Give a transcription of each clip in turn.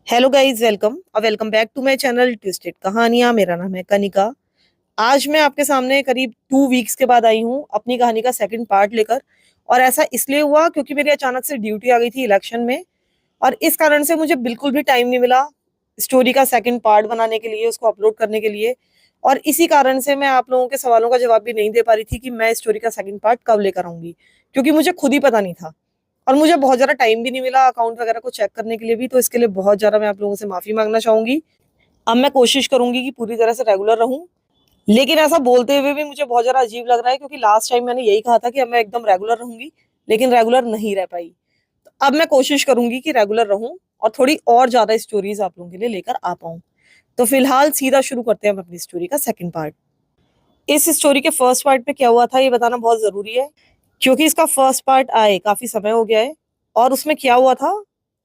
Hello guys, welcome और welcome back to my channel twisted कहानियां। मेरा नाम है कनिका। आज मैं आपके सामने करीब 2 वीक्स के बाद आई हूँ अपनी कहानी का सेकंड पार्ट लेकर। और ऐसा इसलिए हुआ क्योंकि मेरी अचानक से ड्यूटी आ गई थी इलेक्शन में, और इस कारण से मुझे बिल्कुल भी टाइम नहीं मिला स्टोरी का सेकंड पार्ट बनाने के लिए, उसको अपलोड करने के लिए। और इसी कारण से मैं आप लोगों के सवालों का जवाब भी नहीं दे पा रही थी कि मैं स्टोरी का सेकंड पार्ट कब लेकर आऊंगी, क्योंकि मुझे खुद ही पता नहीं था। और मुझे बहुत ज़्यादा टाइम भी नहीं मिला अकाउंट वगैरह को चेक करने के लिए भी, तो इसके लिए बहुत ज़्यादा मैं आप लोगों से माफ़ी मांगना चाहूंगी। अब मैं कोशिश करूंगी कि पूरी तरह से रेगुलर रहूं, लेकिन ऐसा बोलते हुए भी मुझे बहुत ज़्यादा अजीब लग रहा है, क्योंकि लास्ट टाइम मैंने यही कहा था कि अब मैं एकदम रेगुलर रहूंगी, लेकिन रेगुलर नहीं रह पाई। तो अब मैं कोशिश करूंगी कि रेगुलर रहूं और थोड़ी और ज़्यादा स्टोरीज आप लोगों के लिए लेकर आ पाऊं। तो फिलहाल सीधा शुरू करते हैं हम अपनी स्टोरी का सेकंड पार्ट। इस स्टोरी के फर्स्ट पार्ट में क्या हुआ था ये बताना बहुत ज़रूरी है, क्योंकि इसका फर्स्ट पार्ट आए काफी समय हो गया है, और उसमें क्या हुआ था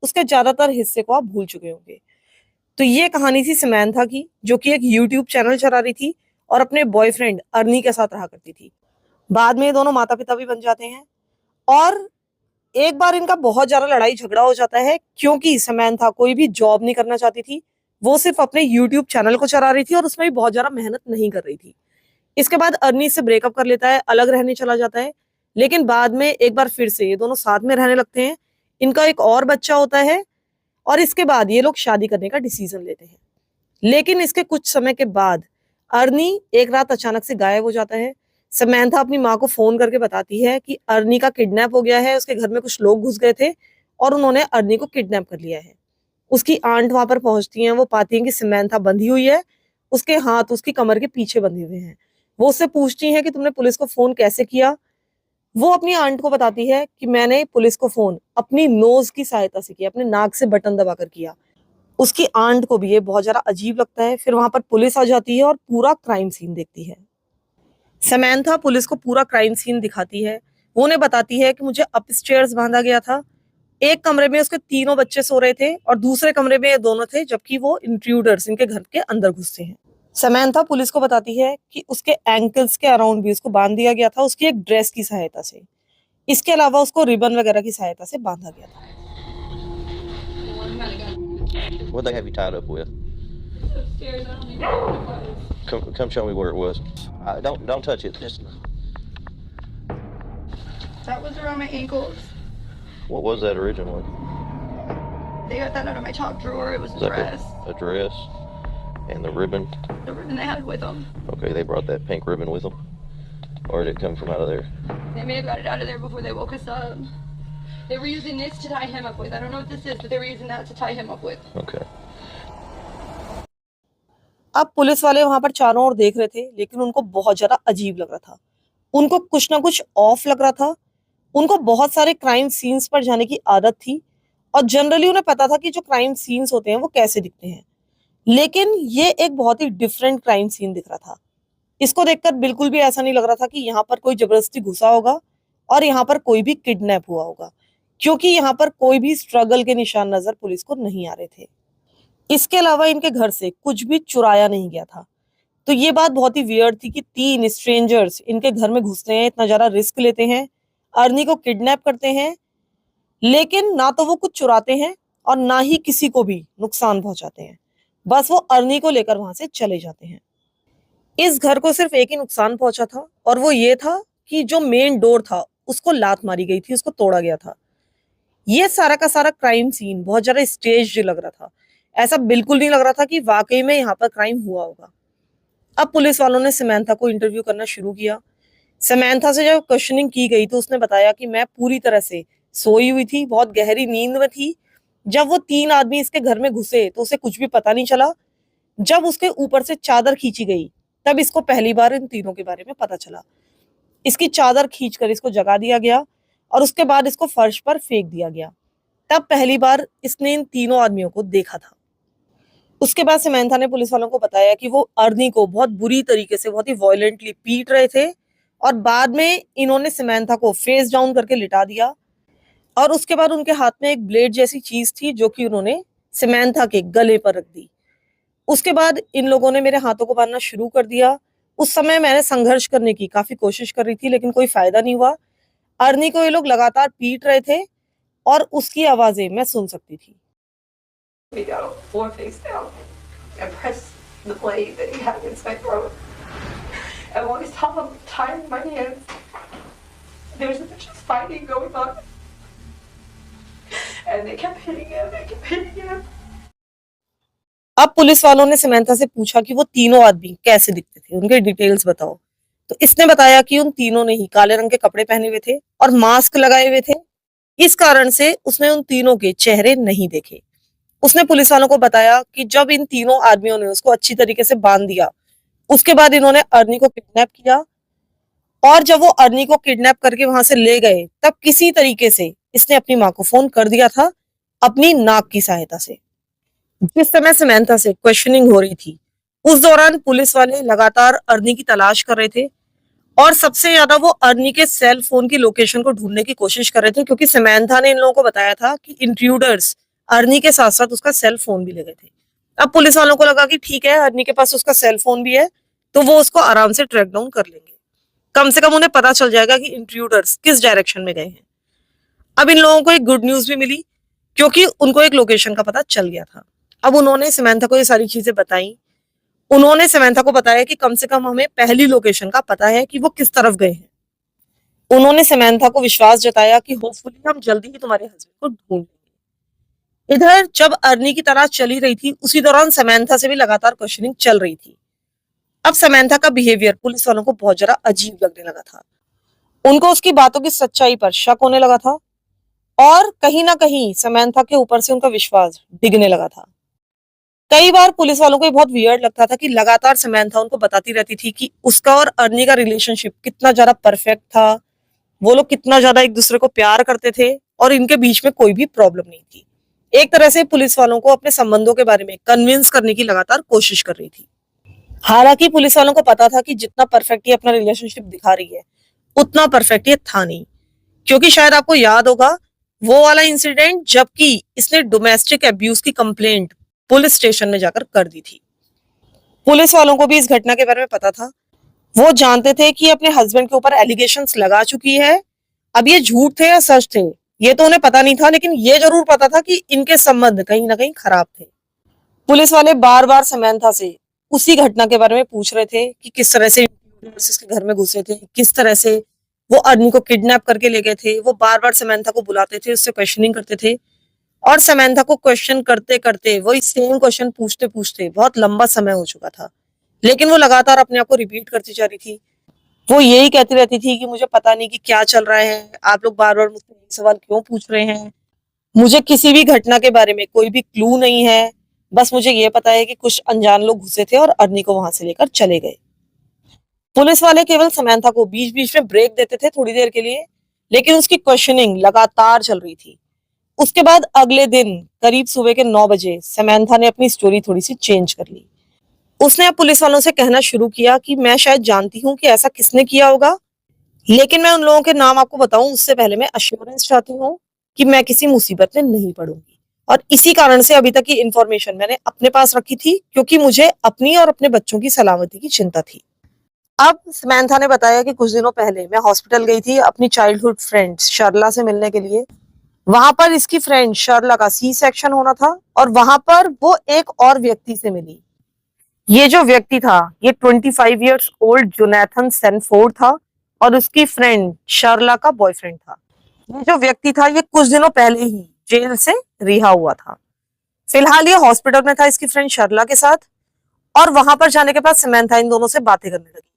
उसके ज्यादातर हिस्से को आप भूल चुके होंगे। तो ये कहानी थी समैंथा की, जो कि एक यूट्यूब चैनल चला रही थी और अपने बॉयफ्रेंड अर्नी के साथ रहा करती थी। बाद में ये दोनों माता पिता भी बन जाते हैं, और एक बार इनका बहुत ज्यादा लड़ाई झगड़ा हो जाता है, क्योंकि समैंथा कोई भी जॉब नहीं करना चाहती थी। वो सिर्फ अपने यूट्यूब चैनल को चला रही थी और उसमें भी बहुत ज्यादा मेहनत नहीं कर रही थी। इसके बाद अर्नी से ब्रेकअप कर लेता है, अलग रहने चला जाता है। लेकिन बाद में एक बार फिर से ये दोनों साथ में रहने लगते हैं। इनका एक और बच्चा होता है, और इसके बाद ये लोग शादी करने का डिसीजन लेते हैं। लेकिन इसके कुछ समय के बाद अर्नी एक रात अचानक से गायब हो जाता है। समैंथा अपनी माँ को फोन करके बताती है कि अर्नी का किडनैप हो गया है, उसके घर में कुछ लोग घुस गए थे और उन्होंने अर्नी को किडनैप कर लिया है। उसकी आंट वहां पर पहुंचती हैं, वो पाती हैं कि समैंथा बंधी हुई है, उसके हाथ उसकी कमर के पीछे बंधे हुए हैं। वो उससे पूछती हैं कि तुमने पुलिस को फोन कैसे किया। वो अपनी आंट को बताती है कि मैंने पुलिस को फोन अपनी नोज की सहायता से किया, अपने नाक से बटन दबाकर किया। उसकी आंट को भी ये बहुत ज्यादा अजीब लगता है। फिर वहां पर पुलिस आ जाती है और पूरा क्राइम सीन देखती है। समैंथा पुलिस को पूरा क्राइम सीन दिखाती है। वो उन्हें बताती है कि मुझे अपस्टेयर्स बांधा गया था, एक कमरे में उसके तीनों बच्चे सो रहे थे और दूसरे कमरे में ये दोनों थे, जबकि वो इंट्रूडर्स इनके घर के अंदर घुसते हैं। समैंथा पुलिस को बताती है कि उसके एंकल्स के अराउंड भी उसको बांध दिया गया था, उसकी एक ड्रेस की सहायता से। इसके अलावा उसको रिबन वगैरह की सहायता से बांधा गया था। What they have you tied up with? Upstairs, I don't even know what it was. Come show me where it was. Don't touch it. Just That was around my ankles. what was that originally? They got that out of my top drawer. It was a Was that dress. a dress and the ribbon? The ribbon they had with them. Okay, they brought that pink ribbon with them, or did it come from out of there? They may have got it out of there before they woke us up. They were using this to tie him up with. I don't know what this is, but they were using that to tie him up with. Okay. अब police वाले वहां पर चारों ओर देख रहे थे, लेकिन उनको बहुत ज्यादा अजीब लग रहा था। उनको कुछ ना कुछ ऑफ लग रहा था। उनको बहुत सारे क्राइम सीन्स पर जाने की आदत थी, और जनरली उन्हें पता था कि जो क्राइम सीन्स होते हैं वो कैसे दिखते हैं। लेकिन ये एक बहुत ही डिफरेंट क्राइम सीन दिख रहा था। इसको देखकर बिल्कुल भी ऐसा नहीं लग रहा था कि यहाँ पर कोई जबरदस्ती घुसा होगा और यहाँ पर कोई भी किडनैप हुआ होगा, क्योंकि यहाँ पर कोई भी स्ट्रगल के निशान नजर पुलिस को नहीं आ रहे थे। इसके अलावा इनके घर से कुछ भी चुराया नहीं गया था। तो ये बात बहुत ही वियर्ड थी कि 3 स्ट्रेंजर्स इनके घर में घुसते हैं, इतना ज्यादा रिस्क लेते हैं, अर्नी को किडनैप करते हैं, लेकिन ना तो वो कुछ चुराते हैं और ना ही किसी को भी नुकसान पहुंचाते हैं। बस वो अर्नी को लेकर वहां से चले जाते हैं। इस घर को सिर्फ एक ही नुकसान पहुंचा था, और वो ये था कि जो मेन डोर था उसको लात मारी गई थी, उसको तोड़ा गया था। ये सारा का सारा क्राइम सीन बहुत ज्यादा स्टेज लग रहा था। ऐसा बिल्कुल नहीं लग रहा था कि वाकई में यहाँ पर क्राइम हुआ होगा। अब पुलिस वालों ने समैंथा को इंटरव्यू करना शुरू किया। समैंथा से जब क्वेश्चनिंग की गई तो उसने बताया कि मैं पूरी तरह से सोई हुई थी, बहुत गहरी नींद में थी। जब वो 3 आदमी इसके घर में घुसे तो उसे कुछ भी पता नहीं चला। जब उसके ऊपर से चादर खींची गई तब इसको पहली बार इन तीनों के बारे में पता चला। इसकी चादर खींचकर इसको जगा दिया गया और उसके बाद इसको फर्श पर फेंक दिया गया। तब पहली बार इसने इन तीनों आदमियों को देखा था। उसके बाद समैंथा ने पुलिस वालों को बताया कि वो अर्नी को बहुत बुरी तरीके से, बहुत ही वायलेंटली पीट रहे थे, और बाद में इन्होंने समैंथा को फेस डाउन करके लिटा दिया। और उसके बाद उनके हाथ में एक ब्लेड जैसी चीज थी, जो कि उन्होंने समैंथा के गले पर रख दी। उसके बाद इन लोगों ने मेरे हाथों को बांधना शुरू कर दिया। उस समय मैंने संघर्ष करने की काफी कोशिश कर रही थी, लेकिन कोई फायदा नहीं हुआ। अर्नी को ये लोग लगातार पीट रहे थे और उसकी आवाजें मैं सुन सकती थी। me down on the floor face down and press the blade that he had against my throat. And while he's telling him tying my hands, there's just fighting going on. And they kept hitting him, they kept hitting him. अब police वालों ने Samantha से पूछा कि वो तीनों आदमी कैसे दिखते थे, उनके डिटेल्स बताओ। तो इसने बताया कि उन तीनों ने ही काले रंग के कपड़े पहने हुए थे और मास्क लगाए हुए थे। इस कारण से उसने उन तीनों के चेहरे नहीं देखे। उसने पुलिस वालों को बताया कि जब इन तीनों आदमियों ने उसको अच्छी तरीके से बांध दिया, उसके बाद इन्होंने अर्नी को किडनैप किया और जब वो अर्नी को किडनैप करके वहां से ले गए, तब किसी तरीके से इसने अपनी माँ को फोन कर दिया था अपनी नाक की सहायता से। जिस समय समंथा से क्वेश्चनिंग हो रही थी, उस दौरान पुलिस वाले लगातार अर्नी की तलाश कर रहे थे और सबसे ज्यादा वो अर्नी के सेल फोन की लोकेशन को ढूंढने की कोशिश कर रहे थे, क्योंकि समंथा ने इन लोगों को बताया था कि इंट्रूडर्स अर्नी के साथ साथ उसका सेल फोन भी ले गए थे। अब पुलिस वालों को लगा कि ठीक है, अर्नी के पास उसका सेल फोन भी है तो वो उसको आराम से ट्रैक डाउन कर लेंगे, कम से कम उन्हें पता चल जाएगा कि इंट्रूडर्स किस डायरेक्शन में गए हैं। अब इन लोगों को एक गुड न्यूज भी मिली, क्योंकि उनको एक लोकेशन का पता चल गया था। अब उन्होंने समंथा को ये सारी चीजें बताई। उन्होंने समंथा को बताया कि कम से कम हमें पहली लोकेशन का पता है कि वो किस तरफ गए हैं। उन्होंने समंथा को विश्वास जताया कि होपफुली हम जल्दी ही तुम्हारे हस्बैंड को ढूंढ लेंगे। इधर जब अर्नी की तलाश चली रही थी, उसी दौरान समंथा से भी लगातार क्वेश्चनिंग चल रही थी। अब समंथा का बिहेवियर पुलिस वालों को बहुत जरा अजीब लगने लगा था। उनको उसकी बातों की सच्चाई पर शक होने लगा था और कहीं ना कहीं समंथा के ऊपर से उनका विश्वास डिगने लगा था। कई बार पुलिस वालों को ये बहुत वियर्ड लगता था कि लगातार समंथा उनको बताती रहती थी कि उसका और अर्नी का रिलेशनशिप कितना ज्यादा परफेक्ट था, वो लोग कितना ज्यादा एक दूसरे को प्यार करते थे और इनके बीच में कोई भी प्रॉब्लम नहीं थी। एक तरह से पुलिस वालों को अपने संबंधों के बारे में कन्विंस करने की लगातार कोशिश कर रही थी। हालांकि पुलिस वालों को पता था कि जितना परफेक्ट ये अपना रिलेशनशिप दिखा रही है, उतना परफेक्ट ये था नहीं, क्योंकि शायद आपको याद होगा वो वाला इंसिडेंट जबकि इसने डोमेस्टिक अब्यूज की कंप्लेंट पुलिस स्टेशन में जाकर कर दी थी। पुलिस वालों को भी इस घटना के बारे में पता था। वो जानते थे कि अपने हस्बैंड के ऊपर एलिगेशंस लगा चुकी है। अब ये झूठ थे या सच थे, ये तो उन्हें पता नहीं था, लेकिन ये जरूर पता था कि इनके संबंध कहीं ना कहीं खराब थे। पुलिस वाले बार बार समंथा से उसी घटना के बारे में पूछ रहे थे कि किस तरह से इसके घर में घुसे थे, किस तरह से वो अर्नी को किडनैप करके ले गए थे। वो बार बार समंथा को बुलाते थे, उससे क्वेश्चनिंग करते थे और समंथा को क्वेश्चन करते करते वही सेम क्वेश्चन पूछते पूछते बहुत लंबा समय हो चुका था, लेकिन वो लगातार अपने आप को रिपीट करती जा रही थी। वो यही कहती रहती थी कि मुझे पता नहीं कि क्या चल रहा है, आप लोग बार बार मुझसे ये सवाल क्यों पूछ रहे हैं, मुझे किसी भी घटना के बारे में कोई भी क्लू नहीं है, बस मुझे ये पता है कि कुछ अनजान लोग घुसे थे और अर्नी को वहां से लेकर चले गए। पुलिस वाले केवल समंथा को बीच बीच में ब्रेक देते थे थोड़ी देर के लिए, लेकिन उसकी क्वेश्चनिंग लगातार चल रही थी। उसके बाद अगले दिन करीब सुबह के 9 बजे समंथा ने अपनी स्टोरी थोड़ी सी चेंज कर ली। उसने अब पुलिस वालों से कहना शुरू किया कि मैं शायद जानती हूँ कि ऐसा किसने किया होगा, लेकिन मैं उन लोगों के नाम आपको बताऊं उससे पहले मैं अश्योरेंस चाहती हूँ कि मैं किसी मुसीबत में नहीं पड़ूंगी। और इसी कारण से अभी तक की इंफॉर्मेशन मैंने अपने पास रखी थी, क्योंकि मुझे अपनी और अपने बच्चों की सलामती की चिंता थी। अब समंथा ने बताया कि कुछ दिनों पहले मैं हॉस्पिटल गई थी अपनी चाइल्डहुड फ्रेंड शर्ला से मिलने के लिए। वहां पर इसकी फ्रेंड शर्ला का सी सेक्शन होना था और वहां पर वो एक और व्यक्ति से मिली। ये जो व्यक्ति था ये 25 इयर्स ओल्ड जोनाथन सैनफोर्ड था और उसकी फ्रेंड शर्ला का बॉयफ्रेंड था। ये जो व्यक्ति था ये कुछ दिनों पहले ही जेल से रिहा हुआ था। फिलहाल ये हॉस्पिटल में था इसकी फ्रेंड शर्ला के साथ और वहां पर जाने के बाद समंथा इन दोनों से बातें करने लगी।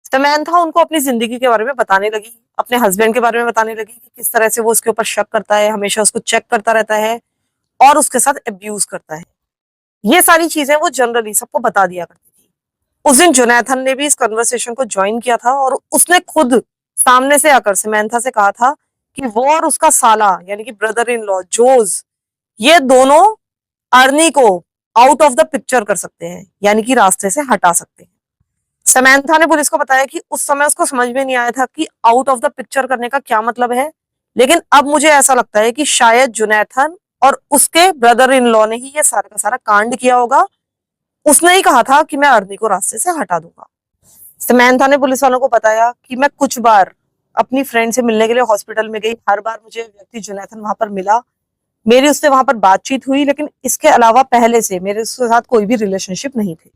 समंथा उनको अपनी जिंदगी के बारे में बताने लगी, अपने हस्बैंड के बारे में बताने लगी कि किस तरह से वो उसके ऊपर शक करता है, हमेशा उसको चेक करता रहता है और उसके साथ अब्यूज करता है। ये सारी चीजें वो जनरली सबको बता दिया करती थी। उस दिन जोनाथन ने भी इस कन्वर्सेशन को ज्वाइन किया था और उसने खुद सामने से आकर समंथा से कहा था कि वो और उसका साला यानी कि ब्रदर इन लॉ जोज, ये दोनों अर्नी को आउट ऑफ द पिक्चर कर सकते हैं, यानी कि रास्ते से हटा सकते हैं। समंथा ने पुलिस को बताया कि उस समय उसको समझ में नहीं आया था कि आउट ऑफ द पिक्चर करने का क्या मतलब है, लेकिन अब मुझे ऐसा लगता है कि शायद जोनाथन और उसके ब्रदर इन लॉ ने ही ये सारा का सारा कांड किया होगा। उसने ही कहा था कि मैं अर्नी को रास्ते से हटा दूंगा। समंथा ने पुलिस वालों को बताया कि मैं कुछ बार अपनी फ्रेंड से मिलने के लिए हॉस्पिटल में गई, हर बार मुझे व्यक्ति जोनाथन वहां पर मिला, मेरी उससे वहां पर बातचीत हुई, लेकिन इसके अलावा पहले से मेरे उसके साथ कोई भी रिलेशनशिप नहीं थे।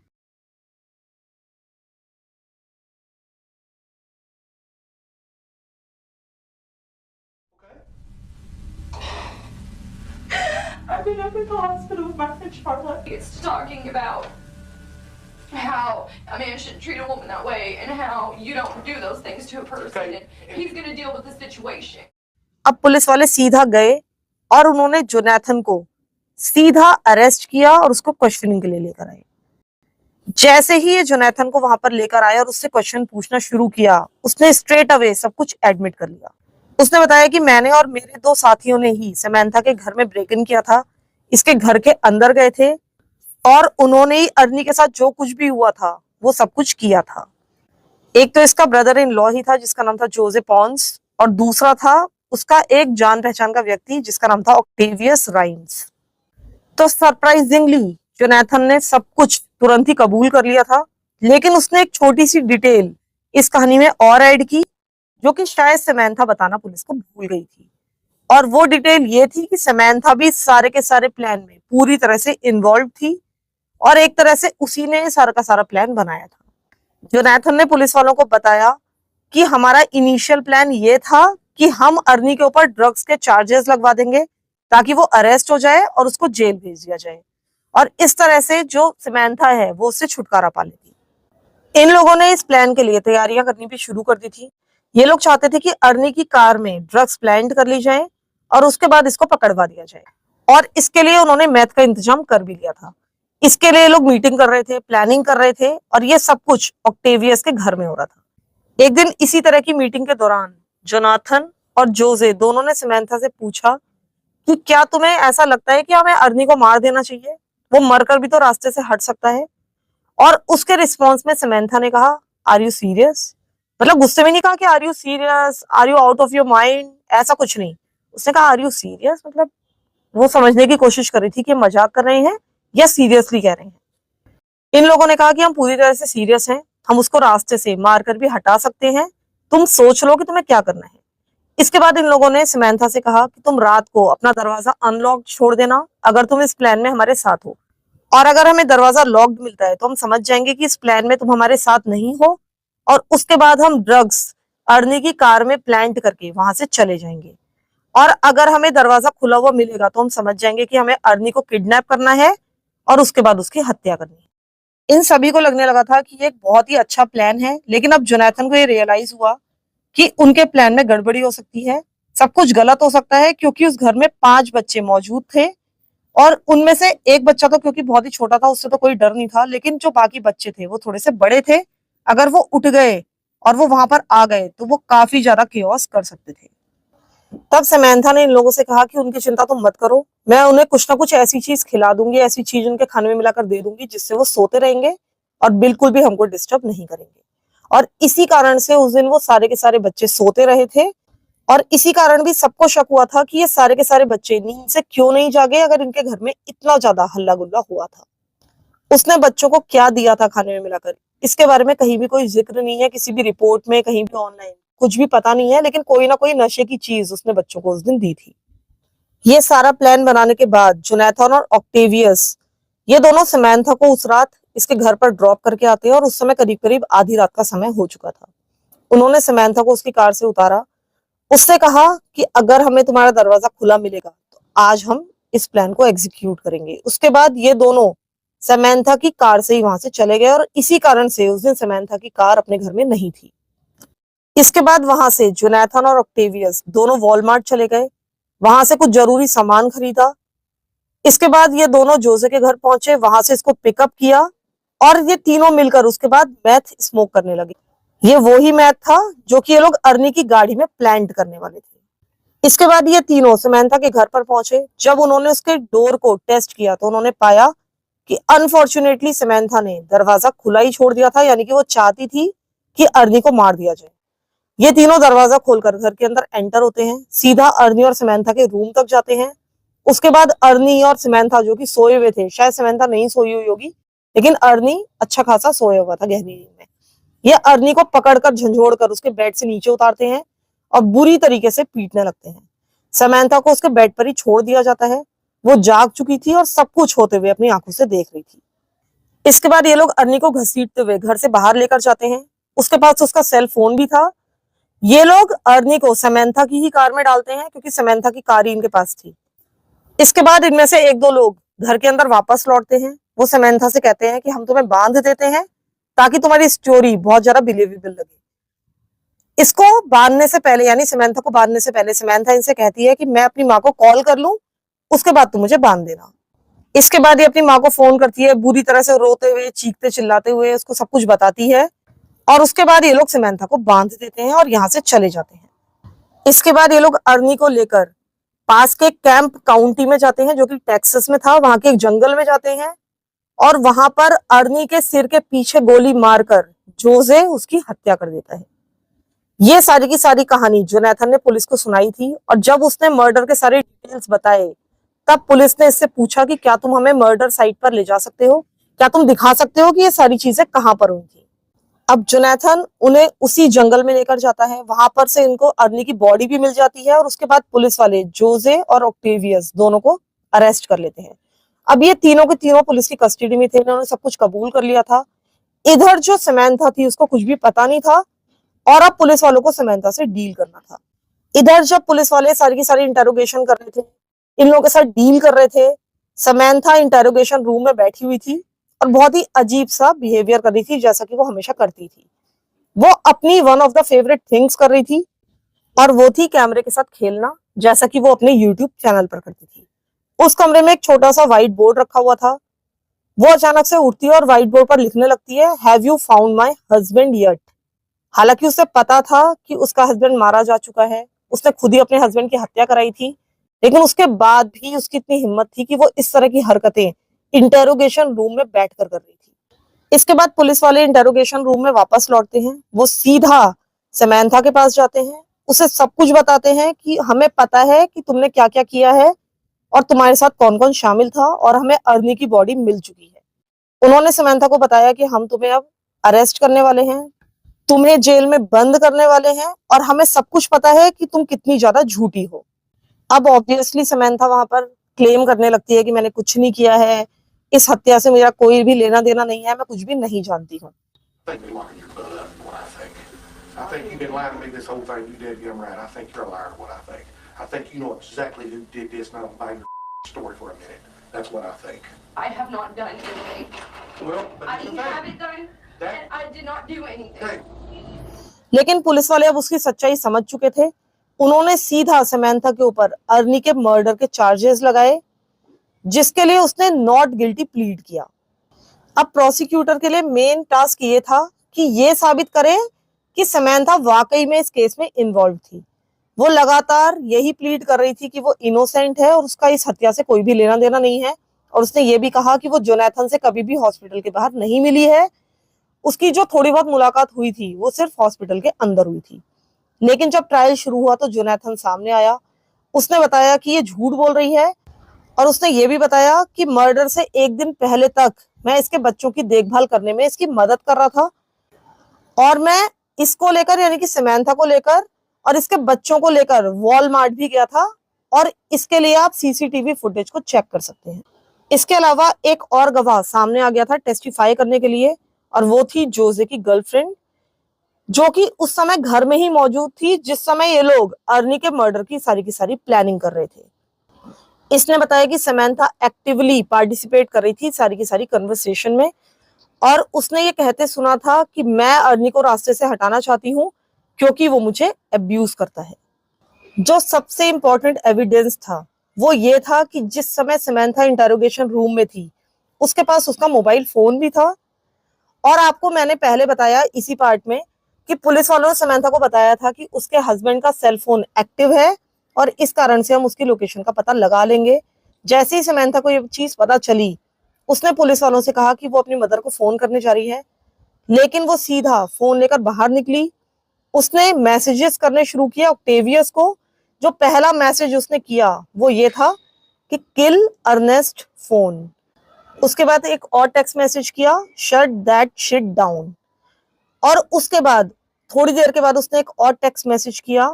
I've been up at the hospital with my friend Charlotte. It's talking about how a man shouldn't treat a woman that way and how you don't do those things to a person and he's going to deal with the situation. अब police वाले सीधा गए और उन्होंने Jonathan को सीधा arrest किया और उसको क्वेश्चनिंग के लिए लेकर आए। जैसे ही ये जोनाथन को वहां पर लेकर आया और उससे क्वेश्चन पूछना शुरू किया, उसने स्ट्रेट अवे सब कुछ एडमिट कर लिया। उसने बताया कि मैंने और मेरे 2 साथियों ने ही समंथा के घर में ब्रेक इन किया था, इसके घर के अंदर गए थे और उन्होंने ही अर्नी के साथ जो कुछ भी हुआ था वो सब कुछ किया था। एक तो इसका ब्रदर इन लॉ ही था जिसका नाम था जोसे पॉन्स, और दूसरा था उसका एक जान पहचान का व्यक्ति जिसका नाम था ऑक्टेवियस राइम्स। तो सरप्राइजिंगली जोनाथन ने सब कुछ तुरंत ही कबूल कर लिया था, लेकिन उसने एक छोटी सी डिटेल इस कहानी में और ऐड की जो कि शायद समंथा बताना पुलिस को भूल गई थी। और वो डिटेल ये थी कि समंथा भी सारे के सारे प्लान में पूरी तरह से इन्वॉल्व थी और एक तरह से उसी ने सारा का सारा प्लान बनाया था। जोनाथन ने पुलिस वालों को बताया कि हमारा इनिशियल प्लान ये था कि हम अर्नी के ऊपर ड्रग्स के चार्जेस लगवा देंगे ताकि वो अरेस्ट हो जाए और उसको जेल भेज दिया जाए, और इस तरह से जो समंथा है वो उससे छुटकारा पा लेती। इन लोगों ने इस प्लान के लिए तैयारियां करनी भी शुरू कर दी थी। ये लोग चाहते थे कि अर्नी की कार में ड्रग्स प्लांट कर ली जाए और उसके बाद इसको पकड़वा दिया जाए, और इसके लिए उन्होंने मैथ का इंतजाम कर भी लिया था। इसके लिए लोग मीटिंग कर रहे थे, प्लानिंग कर रहे थे, और ये सब कुछ ऑक्टेवियस के घर में हो रहा था। एक दिन इसी तरह की मीटिंग के दौरान जोनाथन और जोसे दोनों ने समंथा से पूछा कि क्या तुम्हें ऐसा लगता है कि हमें अर्नी को मार देना चाहिए, वो मरकर भी तो रास्ते से हट सकता है। और उसके रिस्पॉन्स में समंथा ने कहा, आर यू सीरियस? मतलब गुस्से में नहीं कहा कि are you serious, are you out of your mind, ऐसा कुछ नहीं। उसने कहा आर यू सीरियस, मतलब वो समझने की कोशिश कर रही थी कि मजाक कर रहे हैं या सीरियसली कह रहे हैं। इन लोगों ने कहा कि हम पूरी तरह से सीरियस हैं, हम उसको रास्ते से मारकर भी हटा सकते हैं, तुम सोच लो कि तुम्हें क्या करना है। इसके बाद इन लोगों ने समंथा से कहा कि तुम रात को अपना दरवाजा अनलॉक छोड़ देना अगर तुम इस प्लान में हमारे साथ हो, और अगर हमें दरवाजा लॉक्ड मिलता है तो हम समझ जाएंगे कि इस प्लान में तुम हमारे साथ नहीं हो, और उसके बाद हम ड्रग्स अर्नी की कार में प्लांट करके वहां से चले जाएंगे, और अगर हमें दरवाजा खुला हुआ मिलेगा तो हम समझ जाएंगे कि हमें अर्नी को किडनैप करना है और उसके बाद उसकी हत्या करनी है। इन सभी को लगने लगा था कि ये एक बहुत ही अच्छा प्लान है, लेकिन अब जोनाथन को ये रियलाइज हुआ कि उनके प्लान में गड़बड़ी हो सकती है, सब कुछ गलत हो सकता है, क्योंकि उस घर में 5 बच्चे मौजूद थे और उनमें से एक बच्चा तो क्योंकि बहुत ही छोटा था उससे तो कोई डर नहीं था, लेकिन जो बाकी बच्चे थे वो थोड़े से बड़े थे। अगर वो उठ गए और वो वहां पर आ गए तो वो काफी ज्यादा केओस कर सकते थे। तब समंथा ने इन लोगों से कहा कि उनकी चिंता तुम मत करो, मैं उन्हें कुछ ना कुछ ऐसी चीज खिला दूंगी, ऐसी चीज उनके खाने में मिलाकर दे दूंगी जिससे वो सोते रहेंगे और बिल्कुल भी हमको डिस्टर्ब नहीं करेंगे। और इसी कारण से उस दिन वो सारे के सारे बच्चे सोते रहे थे, और इसी कारण भी सबको शक हुआ था कि ये सारे के सारे बच्चे नींद से क्यों नहीं जागे अगर इनके घर में इतना ज्यादा हल्ला गुल्ला हुआ था। उसने बच्चों को क्या दिया था खाने में मिलाकर, इसके बारे में कहीं भी कोई जिक्र नहीं है, किसी भी रिपोर्ट में, कहीं भी ऑनलाइन कुछ भी पता नहीं है, लेकिन कोई ना कोई नशे की चीज उसने बच्चों को उस दिन दी थी। ये सारा प्लान बनाने के बाद जोनाथन और ऑक्टेवियस ये दोनों समंथा को उस रात इसके घर पर ड्रॉप करके आते हैं, और उस समय करीब करीब आधी रात का समय हो चुका था। उन्होंने समंथा को उसकी कार से उतारा, उससे कहा कि अगर हमें तुम्हारा दरवाजा खुला मिलेगा तो आज हम इस प्लान को एग्जीक्यूट करेंगे। उसके बाद ये दोनों समंथा की कार से ही वहां से चले गए, और इसी कारण से उस दिन समंथा की कार अपने घर में नहीं थी। इसके बाद वहां से जोनाथन और ऑक्टेवियस दोनों वॉलमार्ट चले गए, वहां से कुछ जरूरी सामान खरीदा। इसके बाद ये दोनों जोसे के घर पहुंचे, वहां से इसको पिकअप किया, और ये तीनों मिलकर उसके बाद मैथ स्मोक करने लगे। ये वो ही मैथ था जो कि ये लोग अर्नी की गाड़ी में प्लांट करने वाले थे। इसके बाद ये तीनों समंथा के घर पर पहुंचे। जब उन्होंने उसके डोर को टेस्ट किया तो उन्होंने पाया कि अनफॉर्चुनेटली समंथा ने दरवाजा खुला ही छोड़ दिया था, यानी कि वो चाहती थी कि अर्नी को मार दिया जाए। ये तीनों दरवाजा खोलकर घर के अंदर एंटर होते हैं, सीधा अर्नी और समंथा के रूम तक जाते हैं। उसके बाद अर्नी और समंथा जो कि सोए हुए थे, शायद समंथा नहीं सोई हुई होगी, लेकिन अर्नी अच्छा खासा सोया हुआ था गहरी नींद में। ये अर्नी को पकड़कर झंझोड़ कर उसके बेड से नीचे उतारते हैं और बुरी तरीके से पीटने लगते हैं। समंथा को उसके बेड पर ही छोड़ दिया जाता है। वो जाग चुकी थी और सब कुछ होते हुए अपनी आंखों से देख रही थी। इसके बाद ये लोग अर्नी को घसीटते हुए घर से बाहर लेकर जाते हैं। उसके पास उसका सेल फोन भी था। ये लोग अर्नी को समंथा की ही कार में डालते हैं क्योंकि समंथा की कार ही इनके पास थी। इसके बाद इनमें से एक दो लोग घर के अंदर वापस लौटते हैं। वो समंथा से कहते हैं कि हम तुम्हें बांध देते हैं ताकि तुम्हारी स्टोरी बहुत ज्यादा बिलीवेबल लगे। इसको बांधने से पहले, यानी समंथा को बांधने से पहले, समंथा इनसे कहती है कि मैं अपनी माँ को कॉल कर लूं, उसके बाद तुम मुझे बांध देना। इसके बाद ये अपनी माँ को फोन करती है, बुरी तरह से रोते हुए, चीखते चिल्लाते हुए उसको सब कुछ बताती है। और उसके बाद ये लोग समंथा को बांध देते हैं और यहाँ से चले जाते हैं। इसके बाद ये लोग अर्नी को लेकर पास के कैंप काउंटी में जाते हैं, जो कि टेक्सास में था। वहां के एक जंगल में जाते हैं और वहां पर अर्नी के सिर के पीछे गोली मारकर जोसे उसकी हत्या कर देता है। ये सारी की सारी कहानी जोनाथन ने पुलिस को सुनाई थी और जब उसने मर्डर के सारे डिटेल्स बताए तब पुलिस ने इससे पूछा कि क्या तुम हमें मर्डर साइट पर ले जा सकते हो, क्या तुम दिखा सकते हो कि ये सारी चीजें कहां पर हुई थी। अब जोनाथन उन्हें उसी जंगल में लेकर जाता है। वहां पर से इनको अर्नी की बॉडी भी मिल जाती है और उसके बाद पुलिस वाले जोसे और ऑक्टेवियस दोनों को अरेस्ट कर लेते हैं। अब ये तीनों के तीनों पुलिस की कस्टडी में थे। इन्होंने सब कुछ कबूल कर लिया था। इधर जो समंथा थी उसको कुछ भी पता नहीं था और अब पुलिस वालों को समंथा से डील करना था। इधर जब पुलिस वाले सारी की सारी इंटेरोगेशन कर रहे थे, इन लोगों के साथ डील कर रहे थे, समंथा इंटेरोगेशन रूम में बैठी हुई थी और बहुत ही अजीब सा बिहेवियर कर रही थी, जैसा कि वो हमेशा करती थी। वो अपनी one of the favourite things कर रही थी और वो थी कैमरे के साथ खेलना, जैसा कि वो अपने यूट्यूब चैनल पर करती थी। उस कमरे में एक छोटा सा व्हाइट बोर्ड रखा हुआ था। वो अचानक से उठती है और व्हाइट बोर्ड पर लिखने लगती है, have you found my husband yet. हालांकि उसे पता था कि उसका हस्बैंड मारा जा चुका है, उसने खुद ही अपने हस्बैंड की हत्या कराई थी, लेकिन उसके बाद भी उसकी इतनी हिम्मत थी कि वो इस तरह की हरकतें इंटेरोगेशन रूम में बैठकर कर रही थी। इसके बाद पुलिस वाले इंटेरोगेशन रूम में वापस लौटते हैं। वो सीधा समंथा के पास जाते हैं, उसे सब कुछ बताते हैं कि हमें पता है कि तुमने क्या क्या किया है और तुम्हारे साथ कौन कौन शामिल था और हमें अर्नी की बॉडी मिल चुकी है। उन्होंने समंथा को बताया कि हम तुम्हें अब अरेस्ट करने वाले हैं, तुम्हें जेल में बंद करने वाले हैं और हमें सब कुछ पता है कि तुम कितनी ज्यादा झूठी हो। अब ऑब्वियसली समंथा वहां पर क्लेम करने लगती है कि मैंने कुछ नहीं किया है, इस हत्या से मेरा कोई भी लेना देना नहीं है, मैं कुछ भी नहीं जानती हूँ। I have not done anything. Well, I didn't have it done, and I did not do anything. लेकिन पुलिस वाले अब उसकी सच्चाई समझ चुके थे। उन्होंने सीधा समंथा के ऊपर अर्नी के मर्डर के चार्जेस लगाए, जिसके लिए उसने नॉट गिल्टी प्लीड किया। अब प्रोसिक्यूटर के लिए मेन टास्क ये था कि ये साबित करे कि समंथा वाकई में इस केस में इन्वॉल्व थी। वो लगातार यही प्लीड कर रही थी कि वो इनोसेंट है और उसका इस हत्या से कोई भी लेना देना नहीं है। और उसने ये भी कहा कि वो जोनाथन से कभी भी हॉस्पिटल के बाहर नहीं मिली है। उसकी जो थोड़ी बहुत मुलाकात हुई थी वो सिर्फ हॉस्पिटल के अंदर हुई थी। लेकिन जब ट्रायल शुरू हुआ तो जोनाथन सामने आया। उसने बताया कि ये झूठ बोल रही है और उसने ये भी बताया कि मर्डर से एक दिन पहले तक मैं इसके बच्चों की देखभाल करने में इसकी मदद कर रहा था और मैं इसको लेकर, यानी कि समंथा को लेकर और इसके बच्चों को लेकर वॉलमार्ट भी गया था और इसके लिए आप सीसीटीवी फुटेज को चेक कर सकते हैं। इसके अलावा एक और गवाह सामने आ गया था टेस्टिफाई करने के लिए और वो थी जोसे की गर्लफ्रेंड, जो कि उस समय घर में ही मौजूद थी जिस समय ये लोग अर्नी के मर्डर की सारी प्लानिंग कर रहे थे। इसने बताया कि समंथा एक्टिवली पार्टिसिपेट कर रही थी सारी की सारी कन्वर्सेशन में और उसने ये कहते सुना था कि मैं अर्नी को रास्ते से हटाना चाहती हूँ क्योंकि वो मुझे अब्यूज करता है। जो सबसे इंपॉर्टेंट एविडेंस था वो ये था कि जिस समय समंथा इंटेरोगेशन रूम में थी उसके पास उसका मोबाइल फोन भी था। और आपको मैंने पहले बताया इसी पार्ट में कि पुलिस वालों ने समंथा को बताया था कि उसके हस्बैंड का सेल फोन एक्टिव है और इस कारण से हम उसकी लोकेशन का पता लगा लेंगे। जैसे ही समंथा को ये चीज पता चली उसने पुलिस वालों से कहा कि वो अपनी मदर को फोन करने जा रही है, लेकिन वो सीधा फोन लेकर बाहर निकली। उसने मैसेजेस करने शुरू किया ऑक्टेवियस को। जो पहला मैसेज उसने किया वो ये था कि किल अर्नेस्ट फोन। उसके बाद एक और टेक्स्ट मैसेज किया, शट दैट शिट डाउन। और उसके बाद थोड़ी देर के बाद उसने एक और टेक्स्ट मैसेज किया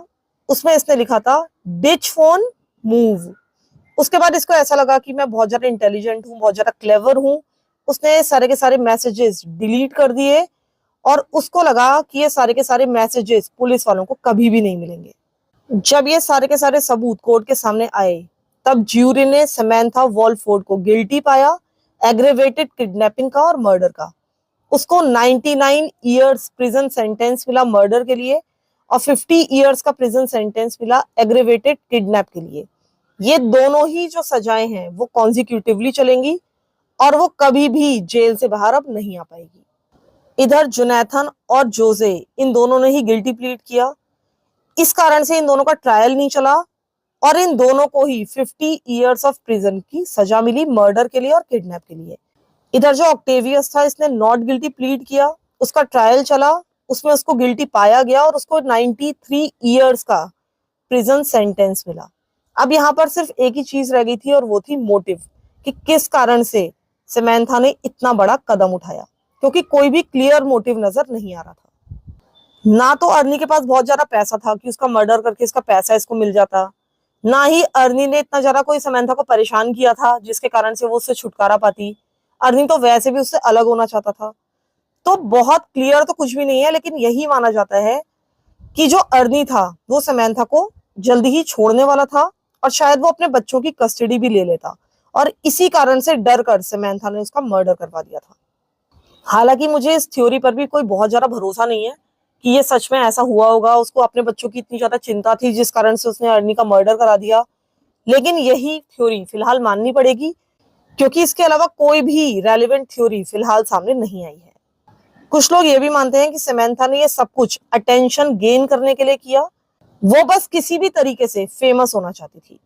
उसमें इसने लिखा था डिच फोन मूव। उसके बाद इसको ऐसा लगा कि मैं बहुत ज्यादा इंटेलिजेंट हूँ, बहुत ज्यादा क्लेवर हूँ। उसने सारे के सारे मैसेजेस डिलीट कर दिए और उसको लगा कि ये सारे के सारे मैसेजेस पुलिस वालों को कभी भी नहीं मिलेंगे। जब ये सारे के सारे सबूत कोर्ट के सामने आए तब ज्यूरी ने समैंथा वॉलफोर्ड को गिल्टी पाया एग्रेवेटेड किडनैपिंग का और मर्डर का। उसको 99 इयर्स प्रिजन सेंटेंस मिला मर्डर के लिए और 50 इयर्स का प्रिजन सेंटेंस मिला एग्रेवेटेड किडनैप के लिए। ये दोनों ही जो सजाएं हैं वो कॉन्जिक्यूटिवली चलेंगी और वो कभी भी जेल से बाहर अब नहीं आ पाएगी। इधर जोनाथन और जोजे इन दोनों ने ही गिल्टी प्लीड किया। इस कारण से इन दोनों का ट्रायल नहीं चला और इन दोनों को ही 50 इयर्स ऑफ प्रिजन की सजा मिली मर्डर के लिए और किडनैप के लिए। इधर जो ऑक्टेवियस था इसने नॉट गिल्टी प्लीड किया, उसका ट्रायल चला, उसमें उसको गिल्टी पाया गया और उसको 93 इयर्स का प्रिजन सेंटेंस मिला। अब यहाँ पर सिर्फ एक ही चीज रह गई थी और वो थी मोटिव, कि किस कारण से समैंथा ने इतना बड़ा कदम उठाया, क्योंकि कोई भी क्लियर मोटिव नजर नहीं आ रहा था। ना तो अर्नी के पास बहुत ज्यादा पैसा था कि उसका मर्डर करके इसका पैसा इसको मिल जाता, ना ही अर्नी ने इतना ज्यादा कोई समैंथा को परेशान किया था जिसके कारण से वो उससे छुटकारा पाती। अर्नी तो वैसे भी उससे अलग होना चाहता था। तो बहुत क्लियर तो कुछ भी नहीं है, लेकिन यही माना जाता है कि जो अर्नी था वो समैंथा को जल्दी ही छोड़ने वाला था और शायद वो अपने बच्चों की कस्टडी भी ले लेता और इसी कारण से डर कर समैंथा ने उसका मर्डर करवा दिया था। हालांकि मुझे इस थ्योरी पर भी कोई बहुत ज्यादा भरोसा नहीं है कि ये सच में ऐसा हुआ होगा। उसको अपने बच्चों की इतनी ज्यादा चिंता थी जिस कारण से उसने अर्नी का मर्डर करा दिया, लेकिन यही थ्योरी फिलहाल माननी पड़ेगी क्योंकि इसके अलावा कोई भी रेलेवेंट थ्योरी फिलहाल सामने नहीं आई है। कुछ लोग ये भी मानते हैं कि समैंथा ने ये सब कुछ अटेंशन गेन करने के लिए किया, वो बस किसी भी तरीके से फेमस होना चाहती थी।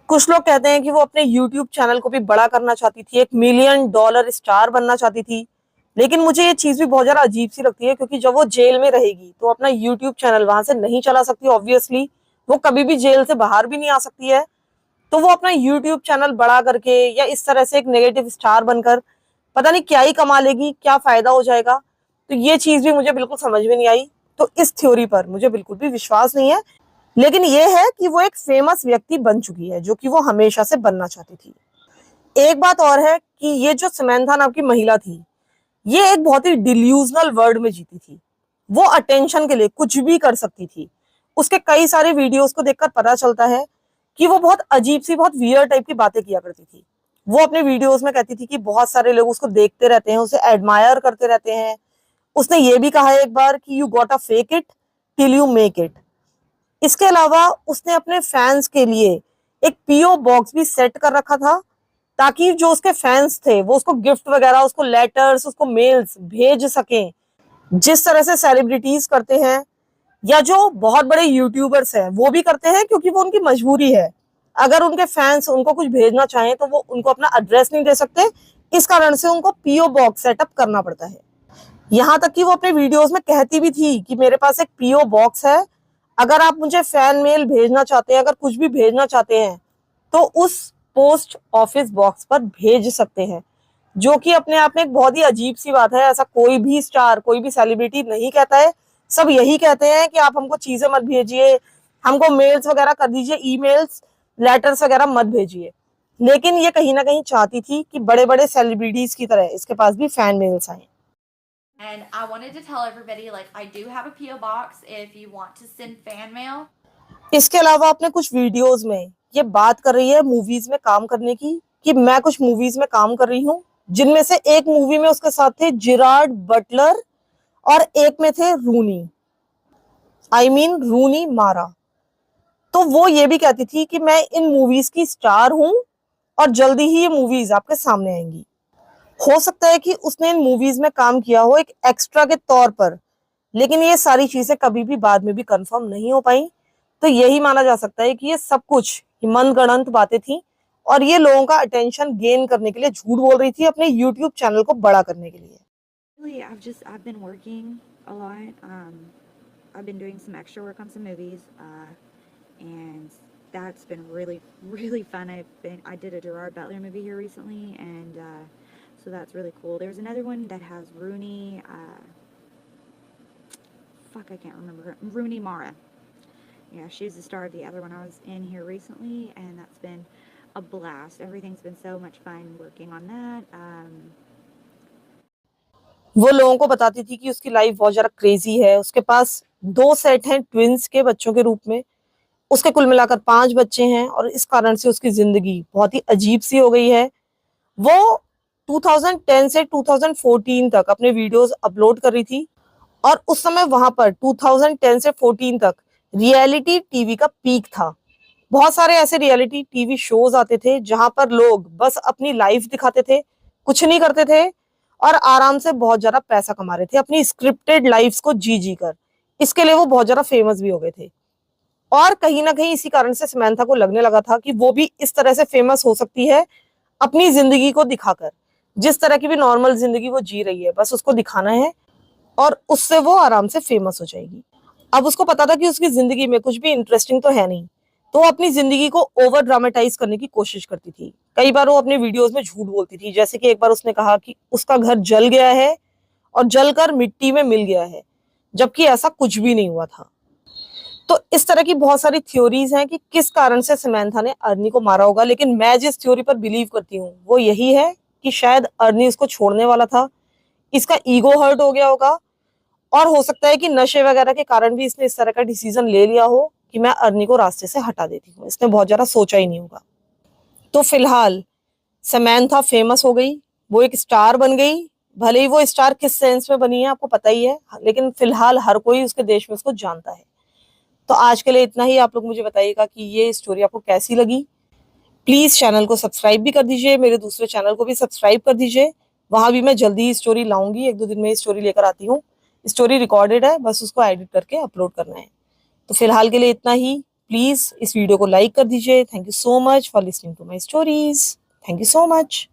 कुछ लोग कहते हैं कि वो अपने YouTube चैनल को भी बड़ा करना चाहती थी, $1 मिलियन स्टार बनना चाहती थी। लेकिन मुझे ये चीज भी बहुत ज्यादा अजीब सी लगती है क्योंकि जब वो जेल में रहेगी तो अपना YouTube चैनल वहां से नहीं चला सकती, ऑब्वियसली वो कभी भी जेल से बाहर भी नहीं आ सकती है। तो वो अपना YouTube चैनल बड़ा करके या इस तरह से एक नेगेटिव स्टार बनकर पता नहीं क्या ही कमा लेगी, क्या फायदा हो जाएगा। तो ये चीज भी मुझे बिल्कुल समझ में नहीं आई। तो इस थ्योरी पर मुझे बिल्कुल भी विश्वास नहीं है, लेकिन ये है कि वो एक फेमस व्यक्ति बन चुकी है जो कि वो हमेशा से बनना चाहती थी। एक बात और है कि ये जो समैंथा नाम की महिला थी ये एक बहुत ही डिल्यूजनल वर्ल्ड में जीती थी। वो अटेंशन के लिए कुछ भी कर सकती थी। उसके कई सारे वीडियोस को देखकर पता चलता है कि वो बहुत अजीब सी, बहुत वियर्ड टाइप की बातें किया करती थी। वो अपने वीडियोस में कहती थी कि बहुत सारे लोग उसको देखते रहते हैं, उसे एडमायर करते रहते हैं। उसने ये भी कहा एक बार कि you got a fake it till you make it. इसके अलावा उसने अपने फैंस के लिए एक पीओ बॉक्स भी सेट कर रखा था ताकि जो उसके फैंस थे वो उसको गिफ्ट वगैरह, उसको लेटर्स, उसको मेल्स भेज सकें, जिस तरह से सेलिब्रिटीज करते हैं या जो बहुत बड़े यूट्यूबर्स हैं वो भी करते हैं, क्योंकि वो उनकी मजबूरी है। अगर उनके फैंस उनको कुछ भेजना चाहें तो वो उनको अपना एड्रेस नहीं दे सकते, इस कारण से उनको पीओ बॉक्स सेटअप करना पड़ता है। यहाँ तक कि वो अपने वीडियोस में कहती भी थी कि मेरे पास एक पीओ बॉक्स है, अगर आप मुझे फैन मेल भेजना चाहते हैं, अगर कुछ भी भेजना चाहते हैं तो उस पोस्ट ऑफिस बॉक्स पर भेज सकते हैं, जो कि अपने आप में एक बहुत ही अजीब सी बात है। ऐसा कोई भी स्टार, कोई भी सेलिब्रिटी नहीं कहता है। सब यही कहते हैं कि आप हमको चीजें मत भेजिए, हमको मेल्स वगैरह कर दीजिए, ईमेल्स, लेटर्स वगैरह मत भेजिए। लेकिन ये कहीं ना कहीं चाहती थी कि बड़े बड़े सेलिब्रिटीज की तरह इसके पास भी फैन मेल्स आए। And I wanted to tell everybody, like, I do have a P.O. box if you want to send fan mail. इसके अलावा अपने कुछ वीडियोस में ये बात कर रही है मूवीज में काम करने की, कि मैं कुछ मूवीज में काम कर रही हूँ, जिनमें से एक मूवी में उसके साथ थे जिरार्ड बटलर और एक में थे रूनी, रूनी मारा। तो वो ये भी कहती थी कि मैं इन मूवीज की स्टार हूं और जल्दी ही ये मूवीज आपके सामने आएंगी। हो सकता है कि उसने इन मूवीज में काम किया हो एक एक्स्ट्रा के तौर पर, लेकिन ये सारी चीजें कभी भी बाद में भी कंफर्म नहीं हो पाई। तो यही माना जा सकता है कि ये सब कुछ मनगढ़ंत बातें थी और ये लोगों का अटेंशन गेन करने के लिए झूठ बोल रही थी, अपने यूट्यूब चैनल को बड़ा करने के लिए। Really, I've been working a lot. I've been doing some extra work on some movies, and that's been really fun. I did a Gerard Butler movie here recently, and so that's really cool. There's another one that has Rooney. I can't remember her. Rooney Mara. yeah, she was the star of the other one I was in here recently, and that's been a blast. Everything's been so much fun working on that. वो लोगों को बताती थी कि उसकी life बहुत ज्यादा crazy है, उसके पास 2 सेट हैं ट्विंस के बच्चों के रूप में, उसके कुल मिलाकर 5 बच्चे हैं और इस कारण से उसकी जिंदगी बहुत ही अजीब सी हो गई है। वो 2010 से 2014 तक अपने वीडियोस अपलोड कर रही थी और उस समय वहां पर 2010 से 14 तक रियलिटी टीवी का पीक था। बहुत सारे ऐसे रियलिटी टीवी शोज आते थे जहां पर लोग बस अपनी लाइफ दिखाते थे, कुछ नहीं करते थे और आराम से बहुत ज्यादा पैसा कमा रहे थे अपनी स्क्रिप्टेड लाइफ्स को जी जी कर। इसके लिए वो बहुत ज्यादा फेमस भी हो गए थे और कहीं ना कहीं इसी कारण से समंथा को लगने लगा था कि वो भी इस तरह से फेमस हो सकती है अपनी जिंदगी को दिखाकर। जिस तरह की भी नॉर्मल जिंदगी वो जी रही है बस उसको दिखाना है और उससे वो आराम से फेमस हो जाएगी। अब उसको पता था कि उसकी जिंदगी में कुछ भी इंटरेस्टिंग तो है नहीं, तो वो अपनी जिंदगी को ओवर ड्रामेटाइज करने की कोशिश करती थी। कई बार वो अपने वीडियोस में झूठ बोलती थी, जैसे कि एक बार उसने कहा कि उसका घर जल गया है और जलकर मिट्टी में मिल गया है, जबकि ऐसा कुछ भी नहीं हुआ था। तो इस तरह की बहुत सारी थ्योरीज हैं कि किस कारण से समंथा ने अर्नी को मारा होगा, लेकिन मैं जिस थ्योरी पर बिलीव करती हूँ वो यही है कि शायद अर्नी उसको छोड़ने वाला था, इसका ईगो हर्ट हो गया होगा और हो सकता है कि नशे वगैरह के कारण भी इसने इस तरह का डिसीजन ले लिया हो कि मैं अर्नी को रास्ते से हटा देती हूँ। इसने बहुत ज्यादा सोचा ही नहीं होगा। तो फिलहाल समंथा फेमस हो गई, वो एक स्टार बन गई। भले ही वो स्टार किस सेंस में बनी है आपको पता ही है, लेकिन फिलहाल हर कोई उसके देश में उसको जानता है। तो आज के लिए इतना ही। आप लोग मुझे बताइएगा कि ये स्टोरी आपको कैसी लगी। प्लीज चैनल को सब्सक्राइब भी कर दीजिए, मेरे दूसरे चैनल को भी सब्सक्राइब कर दीजिए, वहां भी मैं जल्दी ही स्टोरी लाऊंगी। 1-2 दिन में स्टोरी लेकर आती हूँ। स्टोरी रिकॉर्डेड है, बस उसको एडिट करके अपलोड करना है। तो फिलहाल के लिए इतना ही। प्लीज इस वीडियो को लाइक कर दीजिए। Thank you so much for listening to my stories. Thank you so much.